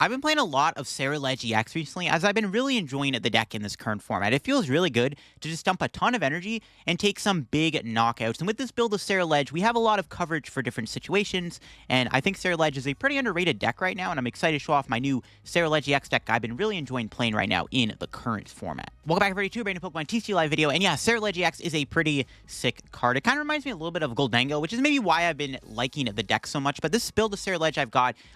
I've been playing a lot of Ceruledge EX recently, as I've been really enjoying the deck in this current format. It feels really good to just dump a ton of energy and take some big knockouts. And with this build of Ceruledge, we have a lot of coverage for different situations, and I think Ceruledge is a pretty underrated deck right now, and I'm excited to show off my new Ceruledge EX deck I've been really enjoying playing right now in the current format. Welcome back everybody to a brand new Pokemon TCG Live video, and yeah, Ceruledge EX is a pretty sick card. It kind of reminds me a little bit of Goldango, which is maybe why I've been liking the deck so much, but this build of Ceruledge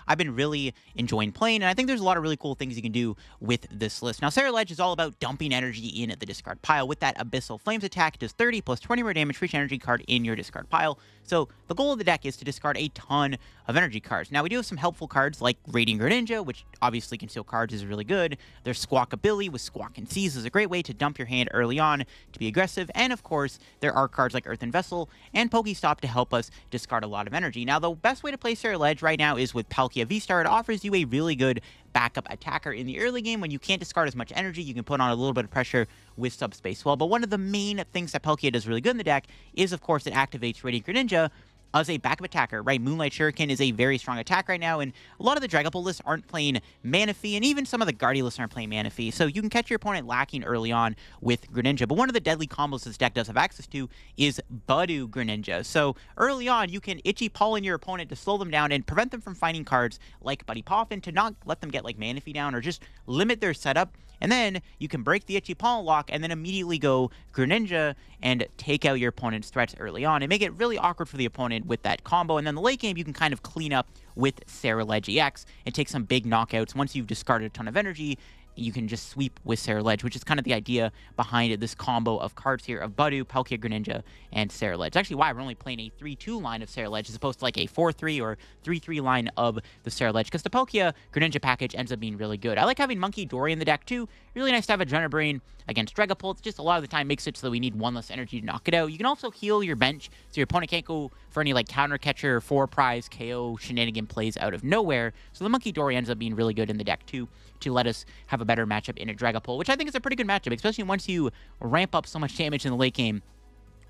I've been really enjoying playing, and I think there's a lot of really cool things you can do with this list. Now, Ceruledge is all about dumping energy in the discard pile. With that Abyssal Flames attack, it does 30 plus 20 more damage for each energy card in your discard pile. So the goal of the deck is to discard a ton of energy cards. Now, we do have some helpful cards like Radiant Greninja, which obviously can steal cards, is really good. There's Squawkabilly with Squawk and Seize is a great way to dump your hand early on to be aggressive. And of course, there are cards like Earthen Vessel and PokéStop to help us discard a lot of energy. Now, the best way to play Ceruledge right now is with Palkia VSTAR. It offers you a really good backup attacker in the early game. When you can't discard as much energy, you can put on a little bit of pressure with Subspace Swell. But one of the main things that Palkia does really good in the deck is, of course, it activates Radiant Greninja as a backup attacker, right? Moonlight Shuriken is a very strong attack right now, and a lot of the Dragapult lists aren't playing Manaphy, and even some of the Guardian lists aren't playing Manaphy, so you can catch your opponent lacking early on with Greninja. But one of the deadly combos this deck does have access to is Budew Greninja. So early on, you can Itchy Paw in your opponent to slow them down and prevent them from finding cards like Buddy Poffin, to not let them get like Manaphy down, or just limit their setup. And then you can break the Itchy Paw lock and then immediately go Greninja and take out your opponent's threats early on and make it really awkward for the opponent with that combo. And then the late game, you can kind of clean up with Ceruledge EX and take some big knockouts. Once you've discarded a ton of energy, you can just sweep with Ceruledge, which is kind of the idea behind this combo of cards here of Budew, Palkia, Greninja, and Ceruledge. It's actually why we're only playing a 3-2 line of Ceruledge as opposed to like a 4-3 or 3-3 line of the Ceruledge, because the Palkia Greninja package ends up being really good. I like having Munkidori in the deck too. Really nice to have a Adrenabrain against Dragapult. Just a lot of the time makes it so that we need one less energy to knock it out. You can also heal your bench so your opponent can't go for any like counter catcher or 4-prize KO shenanigan plays out of nowhere. So the Munkidori ends up being really good in the deck too, to let us have a better matchup in a Dragapult, which I think is a pretty good matchup, especially once you ramp up so much damage in the late game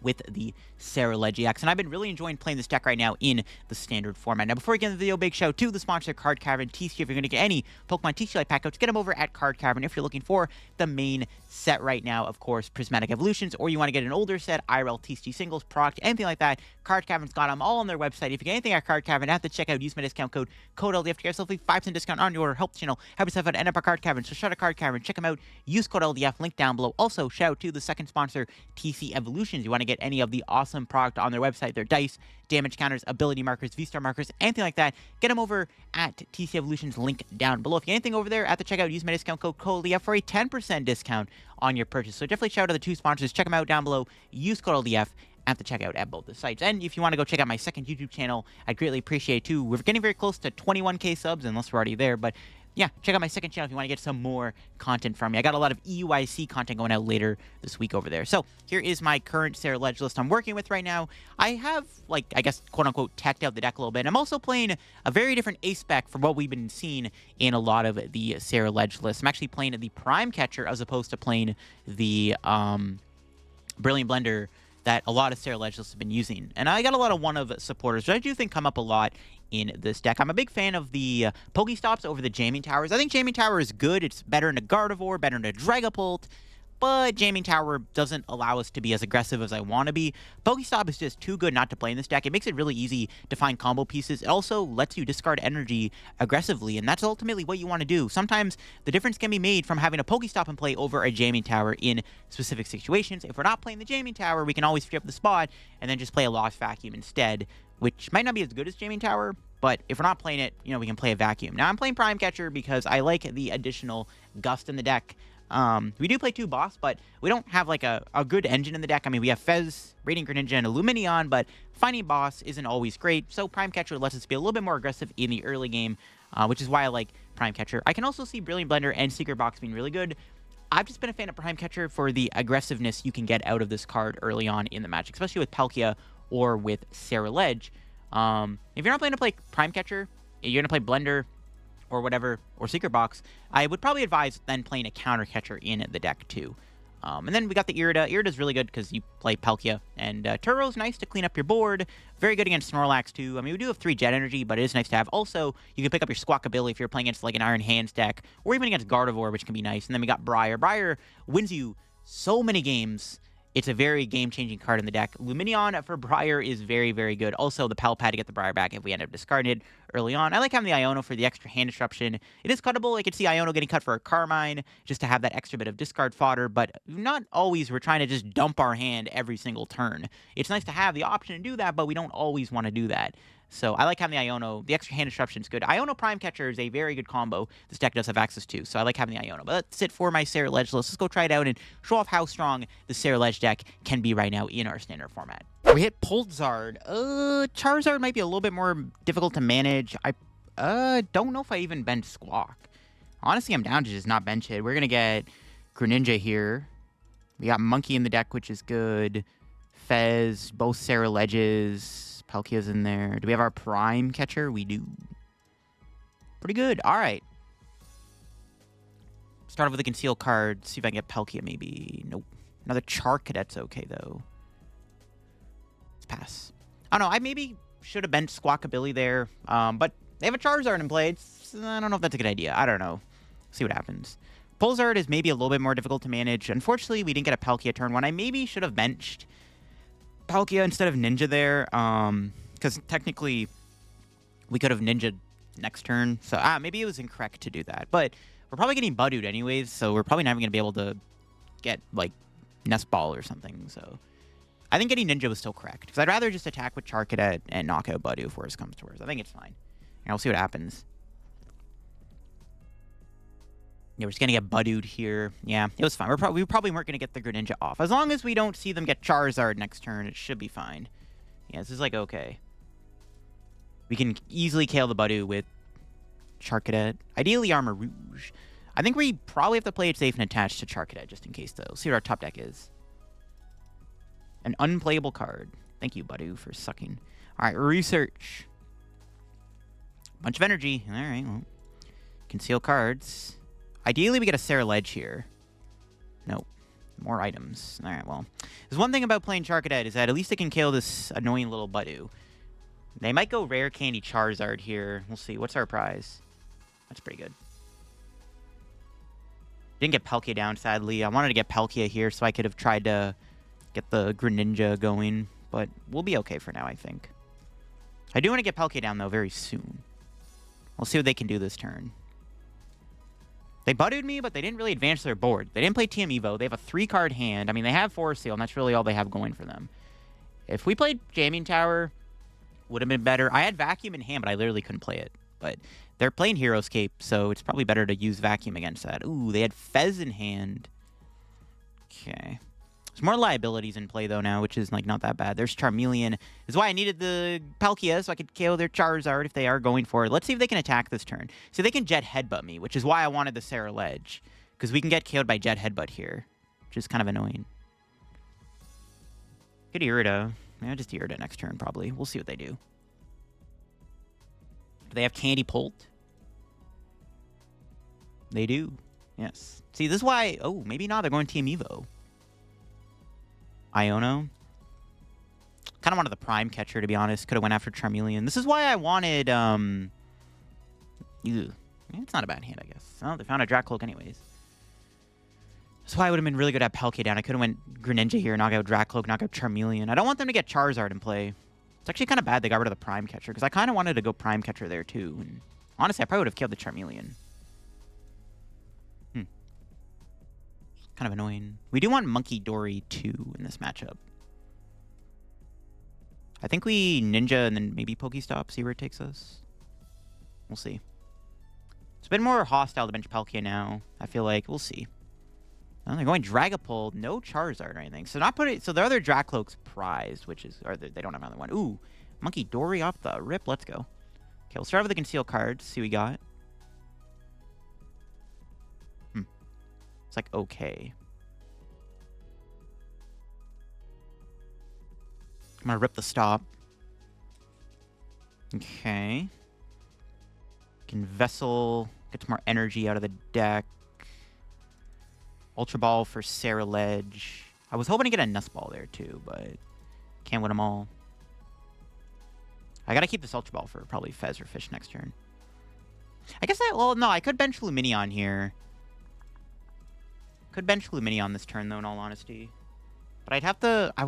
with the Ceruledge EX. And I've been really enjoying playing this deck right now in the standard format. Now, before we get into the video, big shout out to the sponsor, Card Cavern TCG. If you're going to get any Pokemon TCG Live packouts, get them over at Card Cavern. If you're looking for the main set right now, of course, Prismatic Evolutions, or you want to get an older set, IRL TCG Singles, Proc, anything like that, Card Cavern's got them all on their website. If you get anything at Card Cavern, at the checkout, use my discount code LDF to get yourself a 5% discount on your order. Help the channel, help yourself out, end up at Card Cavern. So shout out Card Cavern, check them out, use code LDF, link down below. Also, shout out to the second sponsor, TC Evolutions. You want to get any of the awesome product on their website, their dice, damage counters, ability markers, VSTAR markers, anything like that, get them over at TC Evolutions, link down below. If you get anything over there at the checkout, use my discount code LDF for a 10% discount on your purchase. So definitely shout out to the two sponsors, check them out down below, use code LDF at the checkout at both the sites. And if you want to go check out my second YouTube channel, I'd greatly appreciate it too. We're getting very close to 21k subs, unless we're already there, but yeah, check out my second channel if you want to get some more content from me. I got a lot of EUIC content going out later this week over there. So here is my current Ceruledge list I'm working with right now. I have, like, I guess, quote-unquote, teched out the deck a little bit. I'm also playing a very different A-spec from what we've been seeing in a lot of the Ceruledge lists. I'm actually playing the Prime Catcher as opposed to playing the Brilliant Blender that a lot of Ceruledge lists have been using. And I got a lot of one-of supporters, which I do think come up a lot in this deck. I'm a big fan of the Pokestops over the Jamming Towers. I think Jamming Tower is good. It's better in a Gardevoir, better in a Dragapult, but Jamming Tower doesn't allow us to be as aggressive as I want to be. Pokestop is just too good not to play in this deck. It makes it really easy to find combo pieces. It also lets you discard energy aggressively, and that's ultimately what you want to do. Sometimes the difference can be made from having a Pokestop in play over a Jamming Tower in specific situations. If we're not playing the Jamming Tower, we can always free up the spot and then just play a Lost Vacuum instead, which might not be as good as Jamming Tower, but if we're not playing it, you know, we can play a Vacuum. Now, I'm playing Prime Catcher because I like the additional Gust in the deck. We do play two boss, but we don't have like a good engine in the deck. I mean, we have Fez, Radiant Greninja, and a Lumineon, but finding boss isn't always great. So Prime Catcher lets us be a little bit more aggressive in the early game, which is why I like Prime Catcher. I can also see Brilliant Blender and Secret Box being really good. I've just been a fan of Prime Catcher for the aggressiveness you can get out of this card early on in the match, especially with Palkia or with Ceruledge. If you're not planning to play Prime Catcher, you're going to play Blender or whatever, or Secret Box, I would probably advise then playing a Counter Catcher in the deck too. And then we got the Irida. Irida's really good because you play Palkia. And Turo's nice to clean up your board. Very good against Snorlax, too. I mean, we do have 3 Jet Energy, but it is nice to have. Also, you can pick up your Squawkabilly if you're playing against, like, an Iron Hands deck. Or even against Gardevoir, which can be nice. And then we got Briar. Briar wins you so many games. It's a very game-changing card in the deck. Lumineon for Briar is very, very good. Also, the Pal Pad to get the Briar back if we end up discarding it early on. I like having the Iono for the extra hand disruption. It is cuttable. I could see Iono getting cut for a Carmine just to have that extra bit of discard fodder, but not always. We're trying to just dump our hand every single turn. It's nice to have the option to do that, but we don't always want to do that. So I like having the Iono. The extra hand disruption is good. Iono Prime Catcher is a very good combo this deck does have access to, so I like having the Iono. But that's it for my Ceruledge list. Let's go try it out and show off how strong the Ceruledge deck can be right now in our standard format. We hit Poltzard. Charizard might be a little bit more difficult to manage. I don't know if I even bench Squawk. Honestly, I'm down to just not bench it. We're going to get Greninja here. We got Monkey in the deck, which is good. Fez, both Ceruledges. Palkia's in there. Do we have our Prime Catcher? We do. Pretty good. All right. Start off with a conceal card. See if I can get Palkia, maybe. Nope. Another Charcadet's okay, though. Let's pass. I don't know. I maybe should have benched Squawkabilly there. But they have a Charizard in play. I don't know if that's a good idea. I don't know. See what happens. Poltzard is maybe a little bit more difficult to manage. Unfortunately, we didn't get a Palkia turn 1. I maybe should have benched Palkia instead of Ninja there, because technically we could have Ninja next turn. So maybe it was incorrect to do that. But we're probably getting Budewed anyways, so we're probably not even going to be able to get, like, Nest Ball or something. So I think getting Ninja was still correct, because I'd rather just attack with Charcadet and knock out Budew if worse comes to worse. I think it's fine. And we'll see what happens. Yeah, we're just going to get Budewed here. Yeah, it was fine. We probably weren't going to get the Greninja off. As long as we don't see them get Charizard next turn, it should be fine. Yeah, this is like okay. We can easily KO the Budew with Charcadet. Ideally, Armor Rouge. I think we probably have to play it safe and attach to Charcadet just in case, though. See what our top deck is. An unplayable card. Thank you, Budew, for sucking. All right, research. Bunch of energy. All right, well. Conceal cards. Ideally, we get a Ceruledge here. Nope. More items. All right, well. There's one thing about playing Charcadet is that at least it can kill this annoying little Budew. They might go Rare Candy Charizard here. We'll see. What's our prize? That's pretty good. Didn't get Palkia down, sadly. I wanted to get Palkia here so I could have tried to get the Greninja going. But we'll be okay for now, I think. I do want to get Palkia down, though, very soon. We'll see what they can do this turn. They Budewed me, but they didn't really advance their board. They didn't play TM Evo. They have a 3-card hand. I mean, they have Forest Seal, and that's really all they have going for them. If we played Jamming Tower, would have been better. I had Vacuum in hand, but I literally couldn't play it. But they're playing Heroescape, so it's probably better to use Vacuum against that. Ooh, they had Fez in hand. Okay. There's more liabilities in play, though, now, which is, like, not that bad. There's Charmeleon. This is why I needed the Palkia, so I could KO their Charizard if they are going for it. Let's see if they can attack this turn. So they can Jet Headbutt me, which is why I wanted the Ceruledge. Because we can get KO'd by Jet Headbutt here, which is kind of annoying. Good Irida. Yeah, just Irida next turn, probably. We'll see what they do. Do they have Candy Polt? They do. Yes. See, this is why... Oh, maybe not. They're going Team Evo. Iono. Kind of wanted the Prime Catcher, to be honest. Could have went after Charmeleon. This is why I wanted, It's not a bad hand, I guess. Oh, they found a Dracloak anyways. That's why I would have been really good at Palkia down. I could have went Greninja here, knock out Dracloak, knock out Charmeleon. I don't want them to get Charizard in play. It's actually kind of bad they got rid of the Prime Catcher, because I kind of wanted to go Prime Catcher there, too. And honestly, I probably would have killed the Charmeleon. Kind of annoying. We do want Munkidori 2 in this matchup. I think we Ninja and then maybe PokéStop, see where it takes us. We'll see. It's a bit more hostile to bench Palkia now. I feel like we'll see. Oh, they're going Dragapult, no Charizard or anything. So not put it. So the other Dracloak's prized, which is or they don't have another one. Ooh, Munkidori off the rip. Let's go. Okay, we'll start with the conceal cards. See what we got. It's like okay. I'm gonna rip the stop. Okay. Can Vessel get some more energy out of the deck. Ultra Ball for Ceruledge. I was hoping to get a Nest Ball there too, but can't win them all. I gotta keep this Ultra Ball for probably Fez or Fish next turn. I guess well, no, I could bench Lumineon here. Could bench Lumineon this turn, though, in all honesty. But I'd have to... I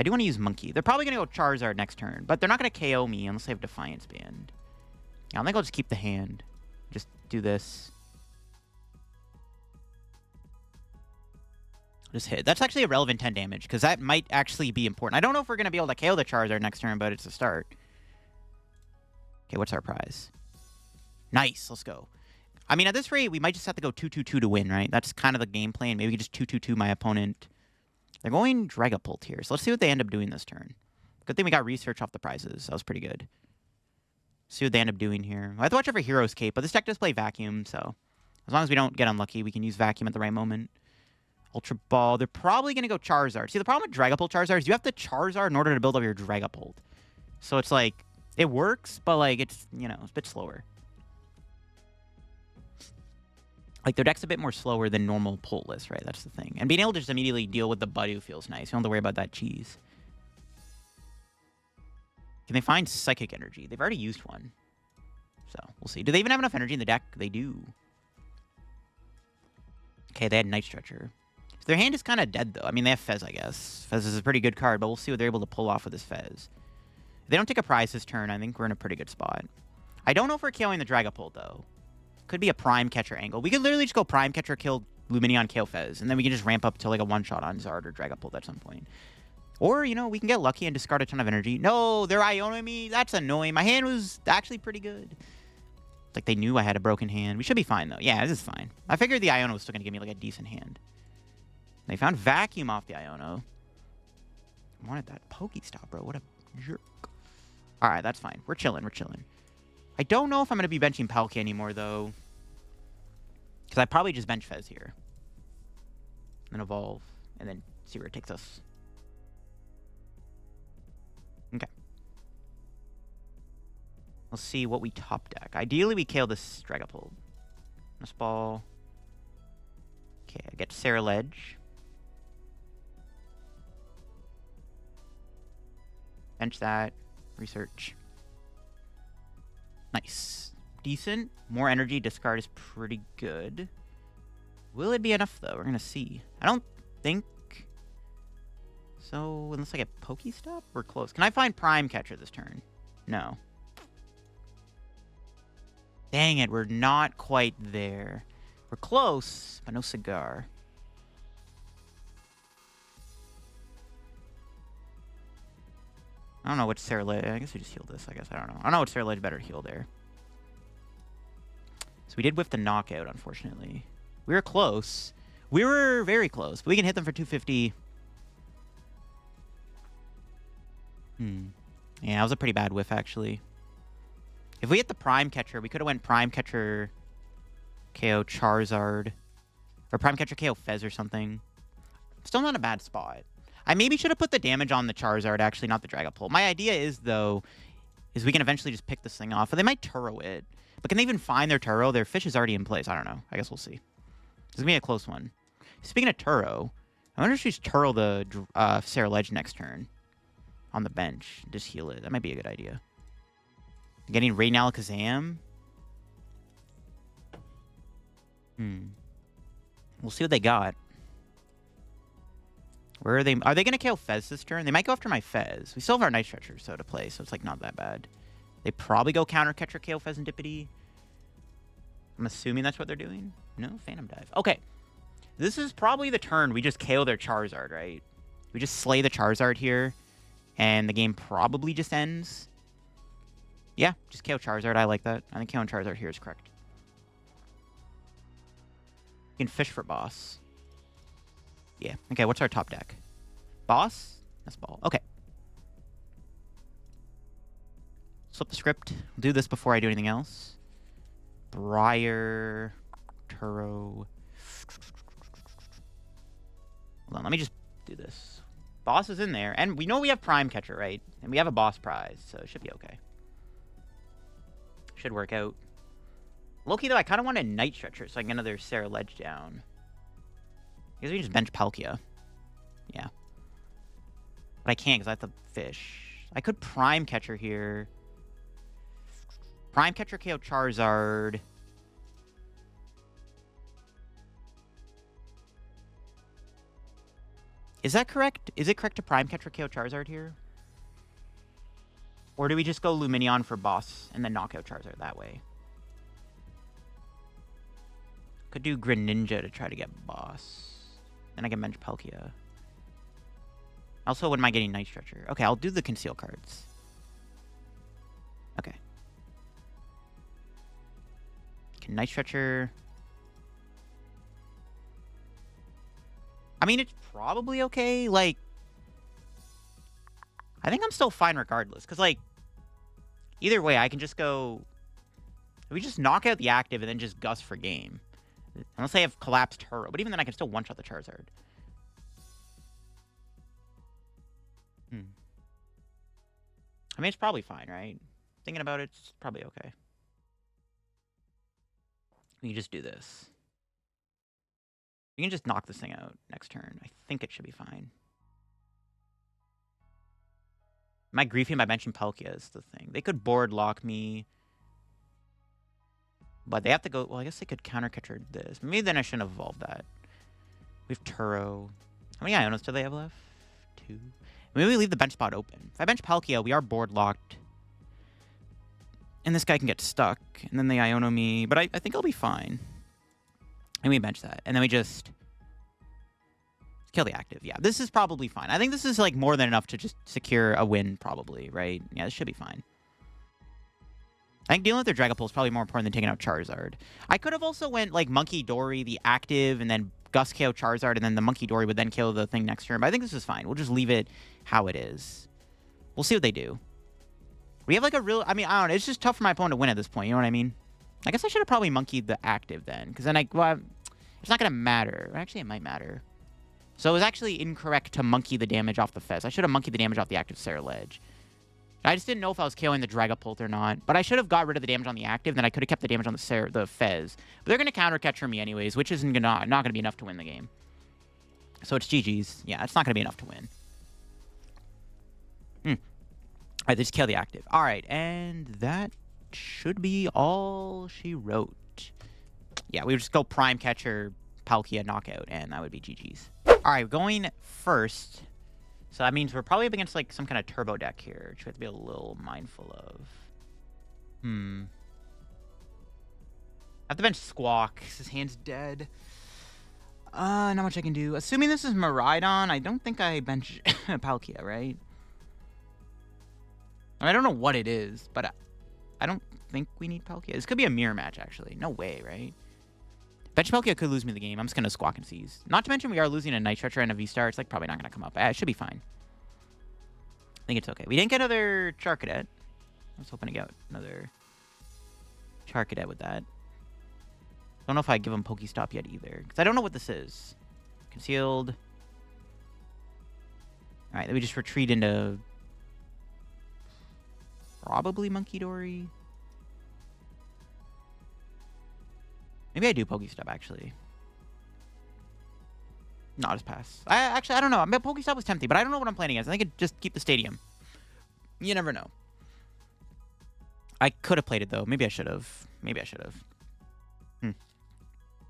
do want to use Monkey. They're probably going to go Charizard next turn, but they're not going to KO me unless they have Defiance Band. Yeah, I think I'll just keep the hand. Just do this. Just hit. That's actually a relevant 10 damage, because that might actually be important. I don't know if we're going to be able to KO the Charizard next turn, but it's a start. Okay, what's our prize? Nice, let's go. I mean, at this rate, we might just have to go 2-2-2 to win, right? That's kind of the game plan. Maybe we just 2-2-2 my opponent. They're going Dragapult here, so let's see what they end up doing this turn. Good thing we got research off the prizes. That was pretty good. See what they end up doing here. I have to watch out for Hero's Cape, but this deck does play Vacuum, so as long as we don't get unlucky, we can use Vacuum at the right moment. Ultra Ball. They're probably going to go Charizard. See, the problem with Dragapult Charizard is you have to Charizard in order to build up your Dragapult. So it's like, it works, but like it's, you know, it's a bit slower. Like, their deck's a bit more slower than normal Pultless, right? That's the thing. And being able to just immediately deal with the Budew feels nice. You don't have to worry about that cheese. Can they find Psychic Energy? They've already used one. So, we'll see. Do they even have enough energy in the deck? They do. Okay, they had Night Stretcher. So their hand is kind of dead, though. I mean, they have Fez, I guess. Fez is a pretty good card, but we'll see what they're able to pull off with this Fez. If they don't take a prize this turn, I think we're in a pretty good spot. I don't know if we're killing the Dragapult, though. Could be a Prime Catcher angle. We could literally just go Prime Catcher, kill Lumineon, kill Fez, and then we can just ramp up to like a one-shot on Zard or Dragapult at some point. Or, you know, we can get lucky and discard a ton of energy. No, they're Ionoing me. That's annoying. My hand was actually pretty good. Like, they knew I had a broken hand. We should be fine, though. Yeah, this is fine. I figured the Iono was still going to give me like a decent hand. They found Vacuum off the Iono. I wanted that PokéStop, bro. What a jerk. All right, that's fine. We're chilling. We're chilling. I don't know if I'm going to be benching Palkia anymore, though. Because I probably just bench Fez here. Then evolve. And then see where it takes us. Okay. Let's see what we top deck. Ideally, we kill this Dragapult. Nest Ball. Okay, I get Ceruledge. Bench that. Research. Nice. Decent. More energy. Discard is pretty good. Will it be enough, though? We're going to see. I don't think so. Unless I get PokéStop, we're close. Can I find Prime Catcher this turn? No. Dang it. We're not quite there. We're close, but no cigar. I don't know what Ceruledge... I guess we just healed this, I guess. I don't know. I don't know what Ceruledge better heal there. So we did whiff the knockout, unfortunately. We were close. We were very close. But we can hit them for 250. Yeah, that was a pretty bad whiff, actually. If we hit the Prime Catcher, we could have went Prime Catcher KO Charizard. Or Prime Catcher KO Fez or something. Still not a bad spot. I maybe should have put the damage on the Charizard, actually, not the Dragapult. My idea is, though, is we can eventually just pick this thing off. Or they might Turo it. But can they even find their Turo? Their fish is already in place. I don't know. I guess we'll see. This is going to be a close one. Speaking of Turo, I wonder if she's Turo the Ceruledge next turn on the bench. Just heal it. That might be a good idea. Getting Raiden Alakazam. We'll see what they got. Where are they? Are they going to KO Fez this turn? They might go after my Fez. We still have our Night Stretcher, so to play, so it's like not that bad. They probably go Counter Catcher, KO Fezandipiti. I'm assuming that's what they're doing. No, Phantom Dive. Okay. This is probably the turn we just KO their Charizard, right? We just slay the Charizard here, and the game probably just ends. Yeah, just KO Charizard. I like that. I think KOing Charizard here is correct. You can fish for boss. Yeah. Okay, what's our top deck? Boss? Nest Ball. Okay. Flip the script. We'll do this before I do anything else. Briar. Turo. Hold on, let me just do this. Boss is in there. And we know we have Prime Catcher, right? And we have a boss prize, so it should be okay. Should work out. Low-key, though, I kind of want a Night Stretcher so I can get another Ceruledge down. I guess we can just bench Palkia. Yeah. But I can't because I have to fish. I could Prime Catcher here. Prime Catcher KO Charizard. Is that correct? Is it correct to Prime Catcher KO Charizard here? Or do we just go Lumineon for boss and then knock out Charizard that way? Could do Greninja to try to get boss. Then I can bench Palkia. Also, wouldn't mind getting Night Stretcher. Okay, I'll do the conceal cards. Okay. Can Night Stretcher... I mean, it's probably okay. Like, I think I'm still fine regardless. Because, like, either way, I can just go... We just knock out the active and then just Gus for game. Unless I have collapsed Turo. But even then, I can still one-shot the Charizard. I mean, it's probably fine, right? Thinking about it, it's probably okay. We can just do this. We can just knock this thing out next turn. I think it should be fine. Am I griefing by benching Palkia is the thing. They could board lock me. But they have to go... Well, I guess they could counter catcher this. Maybe then I shouldn't have evolved that. We have Turo. How many Ionos do they have left? 2. Maybe we leave the bench spot open. If I bench Palkia, we are board locked. And this guy can get stuck. And then they Iono me. But I think I'll be fine. And we bench that. And then we just kill the active. Yeah, this is probably fine. I think this is like more than enough to just secure a win, probably, right? Yeah, this should be fine. I think dealing with their Dragon Pulse is probably more important than taking out Charizard. I could have also went like Munkidori, the active, and then Gus KO Charizard, and then the Munkidori would then kill the thing next turn. But I think this is fine. We'll just leave it how it is. We'll see what they do. We have like a real... I mean, I don't know. It's just tough for my opponent to win at this point. You know what I mean? I guess I should have probably monkeyed the active then. Because then well, it's not going to matter. Actually, it might matter. So it was actually incorrect to monkey the damage off the Fez. I should have monkeyed the damage off the active Ceruledge. I just didn't know if I was KOing the Dragapult or not. But I should have got rid of the damage on the active. Then I could have kept the damage on the Fez. But they're going to counter catcher me anyways, which isn't not going to be enough to win the game. So it's GG's. Yeah, it's not going to be enough to win. All right, they just kill the active. All right, and that should be all she wrote. Yeah, we would just go Prime Catcher, Palkia, knockout, and that would be GG's. All right, going first. So that means we're probably up against like some kind of turbo deck here, which we have to be a little mindful of. I have to bench Squawk, 'cause his hand's dead. Not much I can do. Assuming this is Miraidon, I don't think I bench Palkia, right? I don't know what it is, but I don't think we need Palkia. This could be a mirror match, actually. No way, right? Bench Palkia could lose me the game. I'm just going to Squawk and Seize. Not to mention we are losing a Night Stretcher and a VSTAR. It's like probably not going to come up. It should be fine. I think it's okay. We didn't get another Charcadet. I was hoping to get another Charcadet with that. Don't know if I give him PokéStop yet either. Because I don't know what this is. Concealed. Alright, then we just retreat into... probably Munkidori. Maybe I do PokéStop, actually. No, I'll just pass. I don't know. I mean, PokéStop was tempting, but I don't know what I'm playing against. I think I'd just keep the stadium. You never know. I could have played it, though. Maybe I should have. Maybe I should have.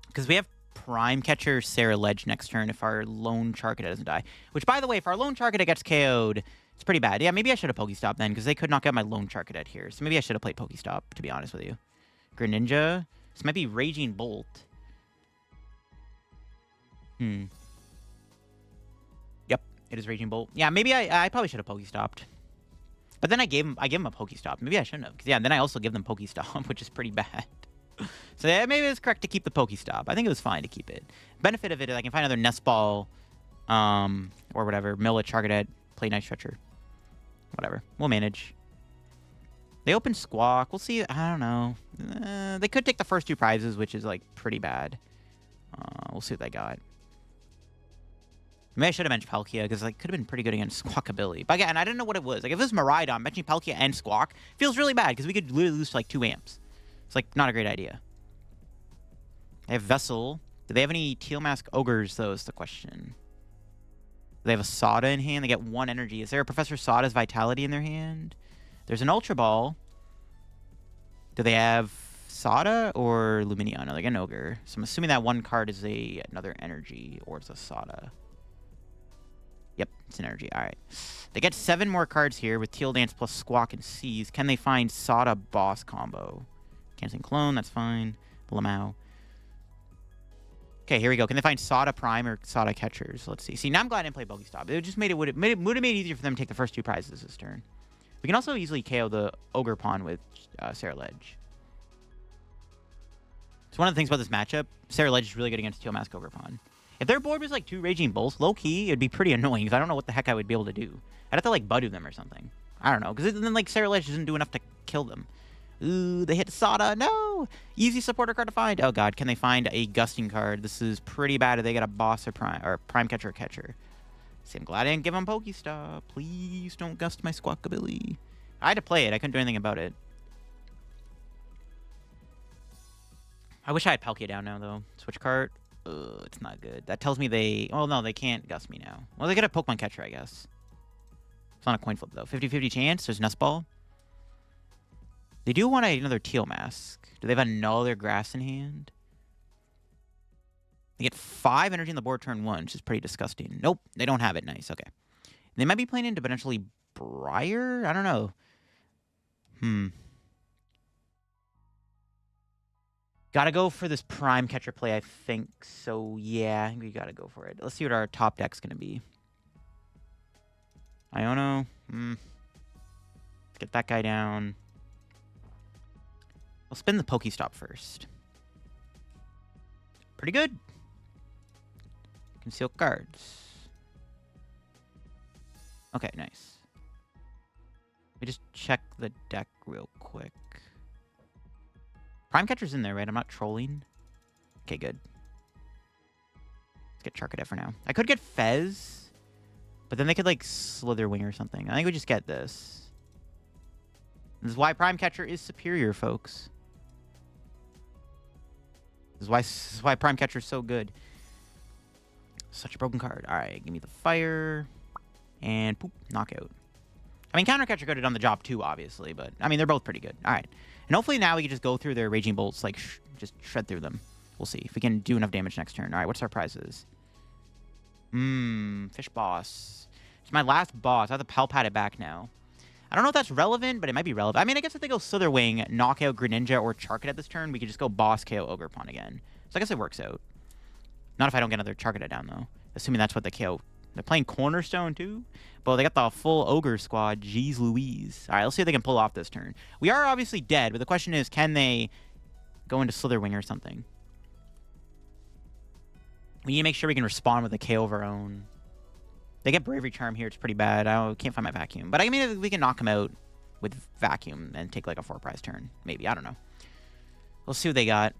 Because we have Prime Catcher Ceruledge next turn if our lone Charcadet doesn't die. Which, by the way, if our lone Charcadet gets KO'd, it's pretty bad. Yeah, maybe I should have PokéStop then, because they could knock out my lone Charcadet here. So maybe I should have played PokéStop, to be honest with you. Greninja. This might be Raging Bolt. Yep, it is Raging Bolt. Yeah, maybe I probably should have PokéStopped. But then I gave him a PokéStop. Maybe I shouldn't have. Because, yeah, then I also give them PokéStop, which is pretty bad. So yeah, maybe it's correct to keep the PokéStop. I think it was fine to keep it. Benefit of it is I can find another Nest Ball, or whatever, mill a Charcadet, play Night Stretcher. Whatever. We'll manage. They open Squawk. We'll see. I don't know. They could take the first 2 prizes, which is, like, pretty bad. We'll see what they got. Maybe I should have benched Palkia, because it could have been pretty good against Squawkabilly. But again, I didn't know what it was. Like, if this was Miraidon, benching Palkia and Squawk feels really bad, because we could literally lose to, like, 2 amps. It's, like, not a great idea. They have Vessel. Do they have any Teal Mask Ogres, though, is the question. Do they have a Sada in hand? They get 1 energy. Is there a Professor Sada's Vitality in their hand? There's an Ultra Ball. Do they have Sada or Lumineon? No, they get an Ogre. So I'm assuming that 1 card is another energy, or it's a Sada. Yep, it's an energy. All right. They get 7 more cards here with Teal Dance plus Squawk and Seize. Can they find Sada Boss combo? Canceling Clone, that's fine. Lamau. Okay, here we go. Can they find Sada Prime or Sada Catchers? Let's see. See, now I'm glad I didn't play Pokestop. It just would have made it easier for them to take the first 2 prizes this turn. We can also easily KO the Ogre Pawn with Ceruledge. So one of the things about this matchup, Ceruledge is really good against Teal Mask Ogre Pawn. If their board was like 2 Raging Bolts, low-key, it'd be pretty annoying because I don't know what the heck I would be able to do. I'd have to like Budew them or something. I don't know, because then like Ceruledge doesn't do enough to kill them. Ooh, they hit Sada. No! Easy supporter card to find. Oh god, can they find a Gusting card? This is pretty bad if they get a Boss or Prime Catcher or Catcher. See, I'm glad I didn't give them Pokestop. Please don't gust my Squawkabilly. I had to play it. I couldn't do anything about it. I wish I had Palkia down now, though. Switch card. It's not good. That tells me they... Oh, no, they can't gust me now. Well, they get a Pokemon Catcher, I guess. It's not a coin flip, though. 50-50 chance. There's Nest Ball. They do want another Teal Mask. Do they have another Grass in hand? They get 5 energy on the board turn 1, which is pretty disgusting. Nope, they don't have it. Nice, okay. They might be playing into potentially Briar? I don't know. Gotta go for this Prime Catcher play, I think. So, yeah, I think we gotta go for it. Let's see what our top deck's gonna be. Iono. Let's get that guy down. I'll spin the Pokestop first. Pretty good. Conceal cards. Okay, nice. Let me just check the deck real quick. Prime Catcher's in there, right? I'm not trolling. Okay, good. Let's get Charcadet for now. I could get Fez, but then they could, like, Slitherwing or something. I think we just get this. This is why Prime Catcher is superior, folks. This is why Prime Catcher is so good. Such a broken card. All right, give me the fire. And poop, knockout. I mean, Counter Catcher could have done the job too, obviously, but I mean, they're both pretty good. All right. And hopefully now we can just go through their Raging Bolts, like, just shred through them. We'll see if we can do enough damage next turn. All right, what's our prizes? Fish Boss. It's my last boss. I have to Pal Pad it back now. I don't know if that's relevant, but it might be relevant. I mean, I guess if they go Slitherwing, Knockout Greninja, or Charcadet this turn, we could just go Boss KO Ogre Pawn again. So I guess it works out. Not if I don't get another Charcadet down, though. Assuming that's what they KO. They're playing Cornerstone, too? But they got the full Ogre squad. Jeez Louise. All right, let's see if they can pull off this turn. We are obviously dead, but the question is, can they go into Slitherwing or something? We need to make sure we can respond with a KO of our own. They get Bravery Charm here. It's pretty bad. I can't find my Vacuum. But I mean, we can knock them out with Vacuum and take like a 4-prize turn. Maybe. I don't know. We'll see what they got.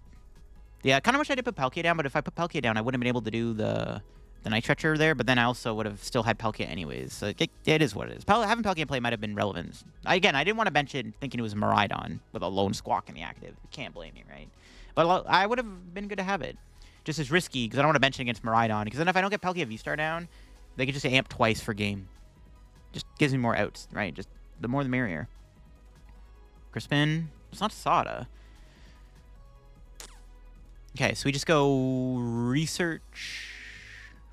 Yeah, I kind of wish I did put Palkia down, but if I put Palkia down, I wouldn't have been able to do the Night Stretcher there, but then I also would have still had Palkia anyways. So it is what it is. Having Palkia in play might have been relevant. Again, I didn't want to bench it thinking it was Miraidon with a lone Squawk in the active. You can't blame me, right? But I would have been good to have it. Just as risky, because I don't want to bench it against Miraidon. Because then if I don't get Palkia VSTAR down, they could just amp twice for game. Just gives me more outs, right? Just the more the merrier. Crispin. It's not Sada. Okay, so we just go Research.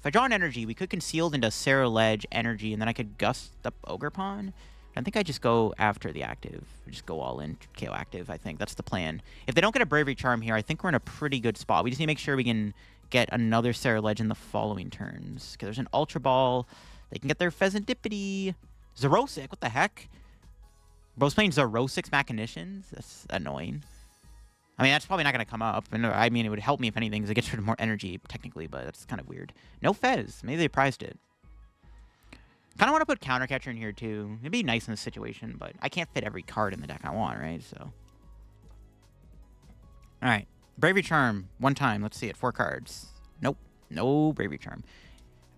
If I draw an energy, we could Concealed into Ceruledge energy, and then I could Gust up Ogre Pawn. I think I just go after the active. We just go all in, KO active, I think. That's the plan. If they don't get a Bravery Charm here, I think we're in a pretty good spot. We just need to make sure we can get another Ceruledge in the following turns. Because there's an Ultra Ball. They can get their Fezandipiti. Zerosic, what the heck? Both playing Zerosic's Machinations? That's annoying. I mean, that's probably not going to come up. And I mean, it would help me if anything, because it gets rid of more energy, technically, but that's kind of weird. No Fez. Maybe they prized it. Kind of want to put Counter Catcher in here, too. It'd be nice in this situation, but I can't fit every card in the deck I want, right? So. All right. Bravery Charm, one time. Let's see it. 4 cards. Nope. No Bravery Charm.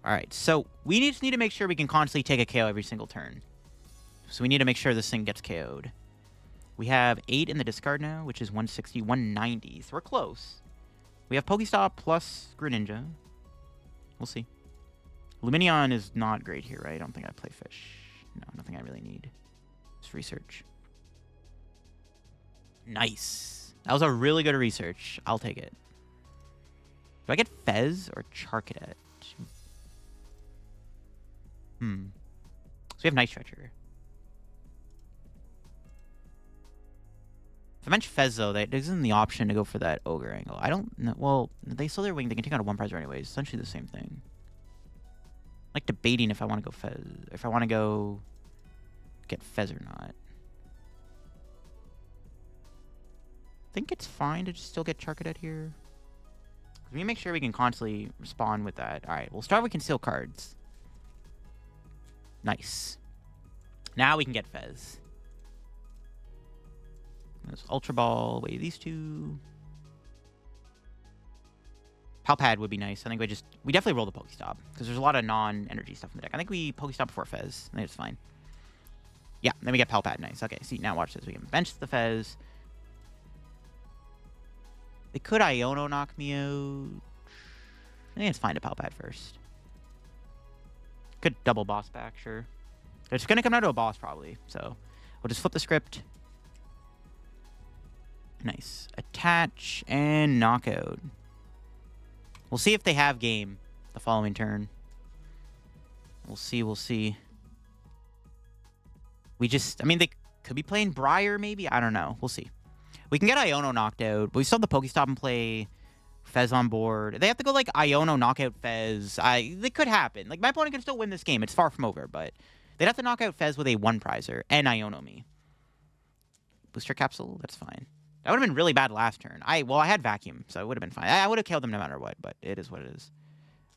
All right. So we just need to make sure we can constantly take a KO every single turn. So we need to make sure this thing gets KO'd. We have 8 in the discard now, which is 160, 190. So we're close. We have PokéStop plus Greninja. We'll see. Lumineon is not great here, right? I don't think I play fish. No, nothing I really need. Just research. Nice. That was a really good research. I'll take it. Do I get Fez or Charcadet? So we have Night Stretcher. If I mention Fez, though, there isn't the option to go for that Ogre angle. I don't know. Well, they sell their wing. They can take out a 1 prize anyways. Essentially the same thing. I'm like debating if I want to go Fez. If I want to go get Fez or not. I think it's fine to just still get Charcadet here. We make sure we can constantly respond with that. All right, we'll start with Conceal Cards. Nice. Now we can get Fez. There's Ultra Ball. Wait, these two. Pal Pad would be nice. I think we definitely roll the Pokestop because there's a lot of non-energy stuff in the deck. I think we Pokestop before Fez. I think it's fine. Yeah, then we get Pal Pad. Nice. Okay, see, now watch this. We can bench the Fez. They could Iono knock me out. I think it's fine to Pal Pad first. Could double boss back, sure. It's going to come down to a boss probably, so we'll just flip the script. Nice. Attach and knockout. We'll see if they have game the following turn. We'll see, we'll see. I mean, they could be playing Briar maybe? I don't know. We'll see. We can get Iono knocked out, but we still have the Pokestop and play Fez on board. They have to go like Iono knockout Fez. They could happen. Like my opponent can still win this game. It's far from over, but they'd have to knock out Fez with a 1 prizer and Iono me. Booster capsule, that's fine. That would have been really bad last turn. I had vacuum, so it would have been fine. I would have killed them no matter what, but it is what it is.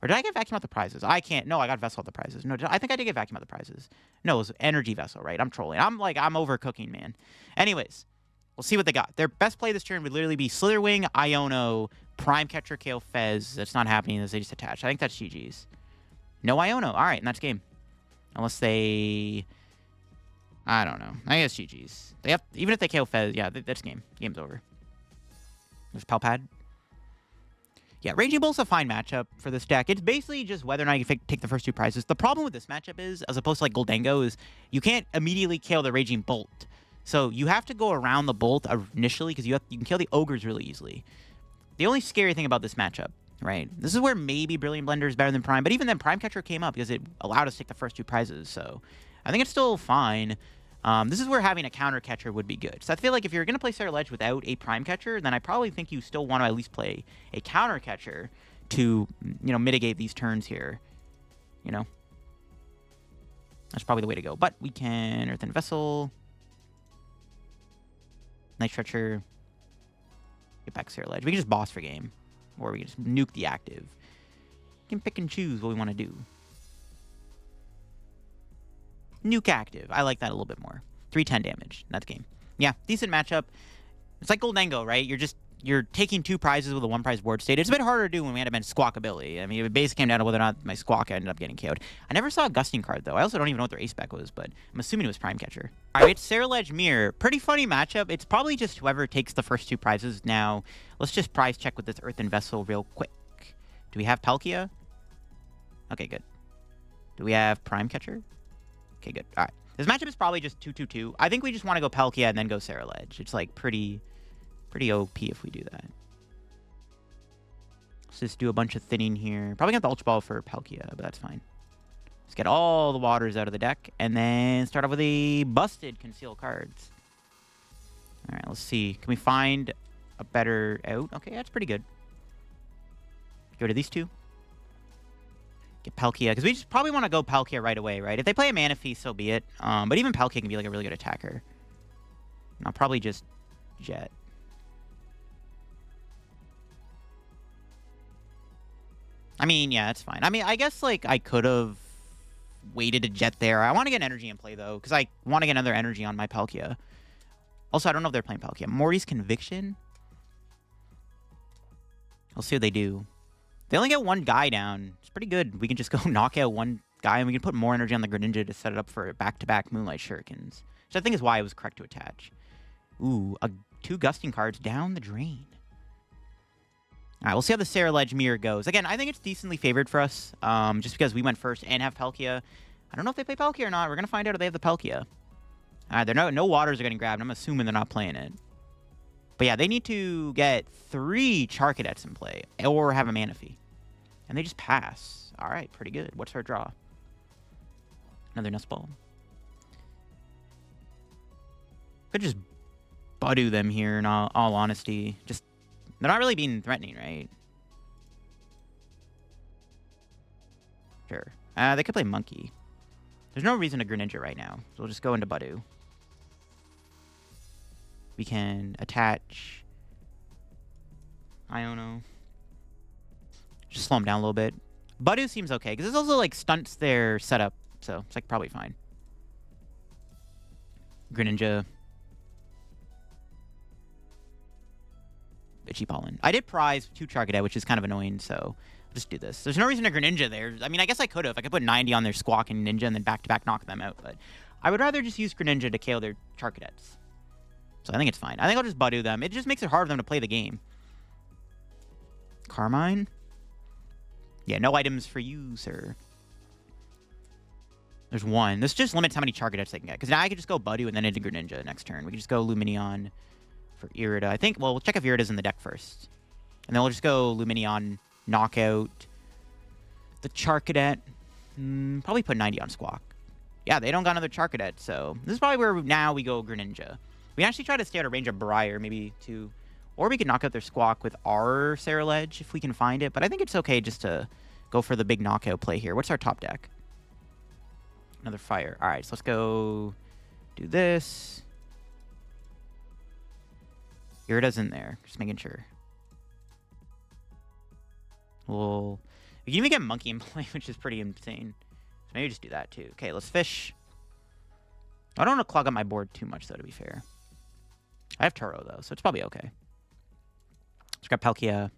Or did I get vacuum out the prizes? I can't. No, I got vessel out the prizes. No, I think I did get vacuum out the prizes. No, it was energy vessel, right? I'm trolling. I'm overcooking, man. Anyways, we'll see what they got. Their best play this turn would literally be Slitherwing, Iono, Prime Catcher, KO, Fez. That's not happening as they just attach. I think that's GG's. No Iono. All right, and that's game. Unless they... I don't know. I guess GG's. They have, even if they KO Fez, yeah, that's game. Game's over. There's Pal Pad. Yeah, Raging Bull's a fine matchup for this deck. It's basically just whether or not you can take the first 2 prizes. The problem with this matchup is, as opposed to like Goldango, is you can't immediately kill the Raging Bolt. So you have to go around the Bolt initially because you can kill the Ogres really easily. The only scary thing about this matchup, right? This is where maybe Brilliant Blender is better than Prime, but even then Prime Catcher came up because it allowed us to take the first 2 prizes. So I think it's still fine. This is where having a counter catcher would be good. So I feel like if you're going to play Ceruledge without a Prime Catcher, then I probably think you still want to at least play a counter catcher to, mitigate these turns here. That's probably the way to go. But we can Earthen Vessel, Night Stretcher, get back Ceruledge. We can just boss for game, or we can just nuke the active. We can pick and choose what we want to do. Nuke active. I like that a little bit more. 310 damage. That's game. Yeah, decent matchup. It's like Goldango, right? You're taking 2 prizes with a 1 prize board state. It's a bit harder to do when we had to bench Squawkabilly. I mean, it basically came down to whether or not my Squawk ended up getting KO'd. I never saw a Gusting card, though. I also don't even know what their ace spec was, but I'm assuming it was Prime Catcher. All right, it's Ceruledge Mirror. Pretty funny matchup. It's probably just whoever takes the first 2 prizes. Now, let's just prize check with this Earthen Vessel real quick. Do we have Palkia? Okay, good. Do we have Prime Catcher? Okay, good. All right. This matchup is probably just 2-2-2. I think we just want to go Palkia and then go Ceruledge. It's like pretty OP if we do that. Let's just do a bunch of thinning here. Probably got the Ultra Ball for Palkia, but that's fine. Let's get all the waters out of the deck and then start off with a busted conceal cards. All right, let's see. Can we find a better out? Okay, that's pretty good. Go to these 2. Get Palkia, because we just probably want to go Palkia right away, right? If they play a Mana Feast, so be it. But even Palkia can be like a really good attacker. And I'll probably just Jet. I mean, yeah, that's fine. I mean, I guess like I could have waited to Jet there. I want to get energy in play, though, because I want to get another energy on my Palkia. Also, I don't know if they're playing Palkia. Morty's Conviction? I'll see what they do. They only get 1 guy down. It's pretty good. We can just go knock out 1 guy, and we can put more energy on the Greninja to set it up for back-to-back Moonlight Shurikens. Which I think is why it was correct to attach. Ooh, 2 Gusting cards down the drain. All right, we'll see how the Ceruledge mirror goes. Again, I think it's decently favored for us, just because we went first and have Palkia. I don't know if they play Palkia or not. We're going to find out if they have the Palkia. All right, no waters are getting grabbed. I'm assuming they're not playing it. But yeah, they need to get 3 Charcadets in play or have a Manaphy. And they just pass. All right, pretty good. What's our draw? Another Nest Ball. Could just Budew them here in all honesty. Just, they're not really being threatening, right? Sure. They could play Monkey. There's no reason to Greninja right now. So we'll just go into Budew. We can attach Iono. Just slow them down a little bit. Budew seems okay, because this also, like, stunts their setup. So it's, like, probably fine. Greninja. Itchy Pollen. I did prize 2 Charcadet, which is kind of annoying, so I'll just do this. There's no reason to Greninja there. I mean, I guess I could have. I could put 90 on their Squawk and Ninja and then back-to-back knock them out, but I would rather just use Greninja to KO their Charcadets. So I think it's fine. I think I'll just Budew them. It just makes it hard for them to play the game. Carmine? Yeah, no items for you, sir. There's 1. This just limits how many Charcadets they can get. Because now I could just go Budew and then into Greninja next turn. We can just go Lumineon for Irida. I think, well, we'll check if Irida's in the deck first. And then we'll just go Lumineon, knockout the Charcadet. Probably put 90 on Squawk. Yeah, they don't got another Charcadet, so this is probably where now we go Greninja. We actually try to stay out of range of Briar, maybe 2. Or we could knock out their Squawk with our Ceruledge if we can find it. But I think it's okay just to go for the big knockout play here. What's our top deck? Another Fire. All right, so let's go do this. Irida's in there. Just making sure. Well, we can even get Monkey in play, which is pretty insane. So maybe just do that too. Okay, let's fish. I don't want to clog up my board too much, though, to be fair. I have Turo, though, so it's probably okay. Let's grab Palkia